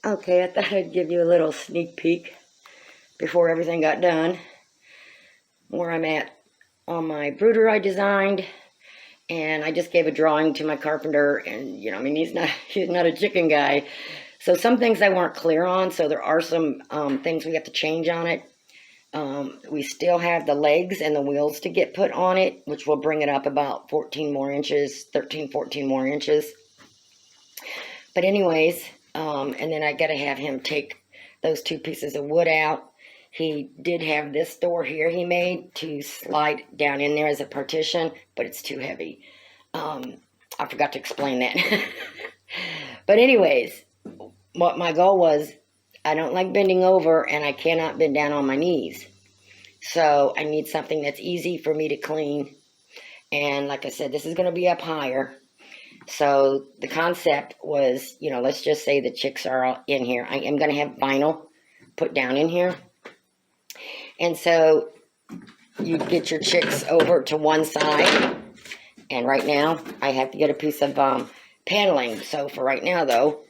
Okay, I thought I'd give you a little sneak peek before everything got done, where I'm at on my brooder I designed. And I just gave a drawing to my carpenter, and I mean, he's not a chicken guy, so some things I weren't clear on. So there are some things we have to change on it. We still have the legs and the wheels to get put on it, which will bring it up about 14 more inches, 13, 14 more inches. But anyways, and then I got to have him take those two pieces of wood out. He did have this door here he made to slide down in there as a partition, but it's too heavy. I forgot to explain that. But anyways, what my goal was, I don't like bending over, and I cannot bend down on my knees. So I need something that's easy for me to clean. And like I said, this is going to be up higher. So the concept was, let's just say the chicks are in here. I am going to have vinyl put down in here. And so you get your chicks over to one side. And right now, I have to get a piece of paneling. So for right now, though,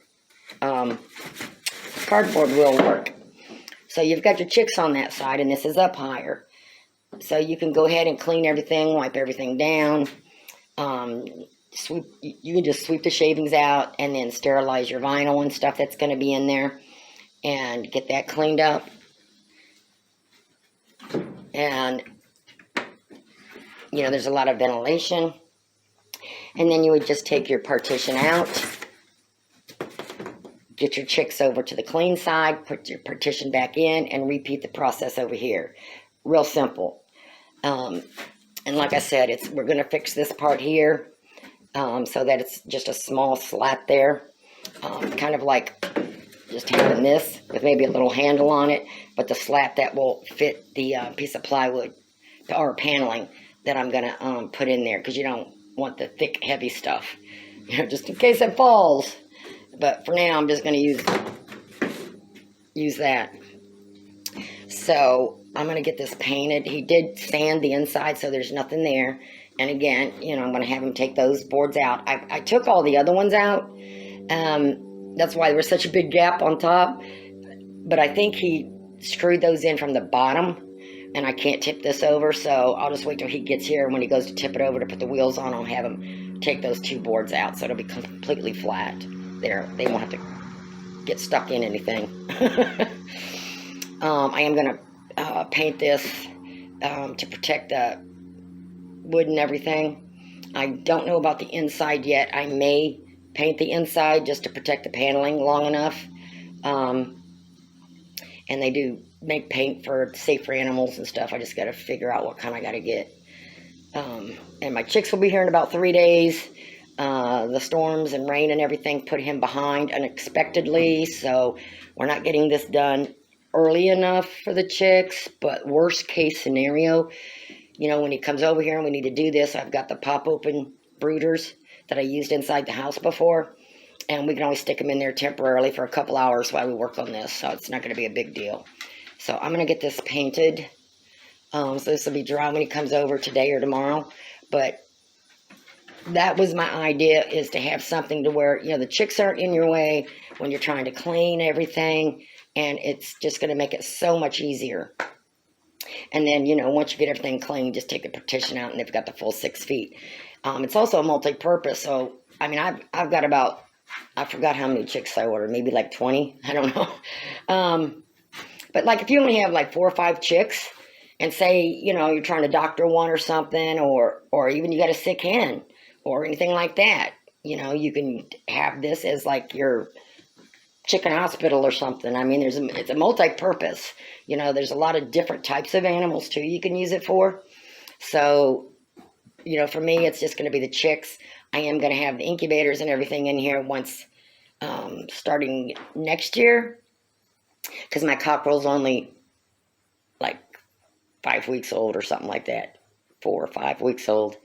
cardboard will work. So you've got your chicks on that side, and this is up higher. So you can go ahead and clean everything, wipe everything down. You can just sweep the shavings out and then sterilize your vinyl and stuff that's going to be in there and get that cleaned up. And, there's a lot of ventilation. And then you would just take your partition out, get your chicks over to the clean side, put your partition back in, and repeat the process over here. Real simple. And like I said, we're going to fix this part here so that it's just a small slat there. Kind of like just having this with maybe a little handle on it, but the slat that will fit the piece of plywood or paneling that I'm going to put in there, because you don't want the thick, heavy stuff, just in case it falls. But for now, I'm just going to use that. So I'm going to get this painted. He did sand the inside, so there's nothing there. And again, I'm going to have him take those boards out. I took all the other ones out. That's why there was such a big gap on top. But I think he screwed those in from the bottom, and I can't tip this over. So I'll just wait till he gets here. And when he goes to tip it over to put the wheels on, I'll have him take those two boards out, so it'll be completely flat. They won't have to get stuck in anything. I am going to paint this to protect the wood and everything. I don't know about the inside yet. I may paint the inside just to protect the paneling long enough. And they do make paint for safe for animals and stuff. I just got to figure out what kind I got to get. And my chicks will be here in about 3 days. The storms and rain and everything put him behind unexpectedly, so we're not getting this done early enough for the chicks. But worst case scenario, when he comes over here and we need to do this, I've got the pop open brooders that I used inside the house before, and we can always stick them in there temporarily for a couple hours while we work on this, so it's not going to be a big deal. So I'm going to get this painted. So this will be dry when he comes over today or tomorrow. But that was my idea, is to have something to where, the chicks aren't in your way when you're trying to clean everything, and it's just going to make it so much easier. And then, once you get everything clean, just take the partition out, and they've got the full 6 feet. It's also a multi-purpose, so, I mean, I've got about, I forgot how many chicks I ordered, maybe like 20, I don't know. But like if you only have like 4 or 5 chicks, and say, you're trying to doctor one or something, or even you got a sick hen, or anything like that, you can have this as like your chicken hospital or something. I mean, it's a multi-purpose. There's a lot of different types of animals too you can use it for. So, for me, it's just going to be the chicks. I am going to have the incubators and everything in here once, starting next year, because my cockerel's only like 5 weeks old or something like that, 4 or 5 weeks old.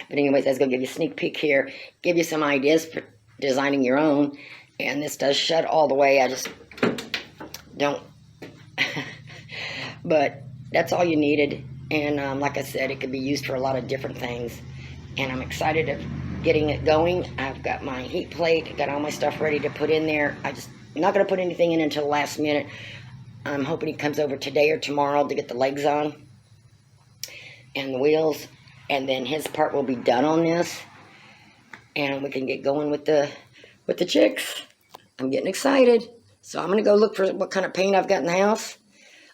But anyways, I was going to give you a sneak peek here, give you some ideas for designing your own. And this does shut all the way. I just don't. But that's all you needed. And like I said, it could be used for a lot of different things. And I'm excited to getting it going. I've got my heat plate, got all my stuff ready to put in there. I'm not going to put anything in until the last minute. I'm hoping he comes over today or tomorrow to get the legs on and the wheels, and then his part will be done on this, and we can get going with the chicks. I'm getting excited. So I'm going to go look for what kind of paint I've got in the house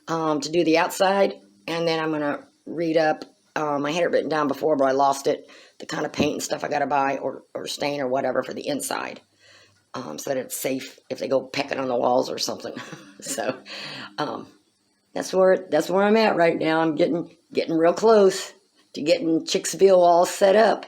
to do the outside, and then I'm going to read up. I had it written down before, but I lost it. The kind of paint and stuff I got to buy or stain or whatever for the inside, so that it's safe if they go pecking on the walls or something. So that's where I'm at right now. I'm getting real close to getting Chicksville all set up.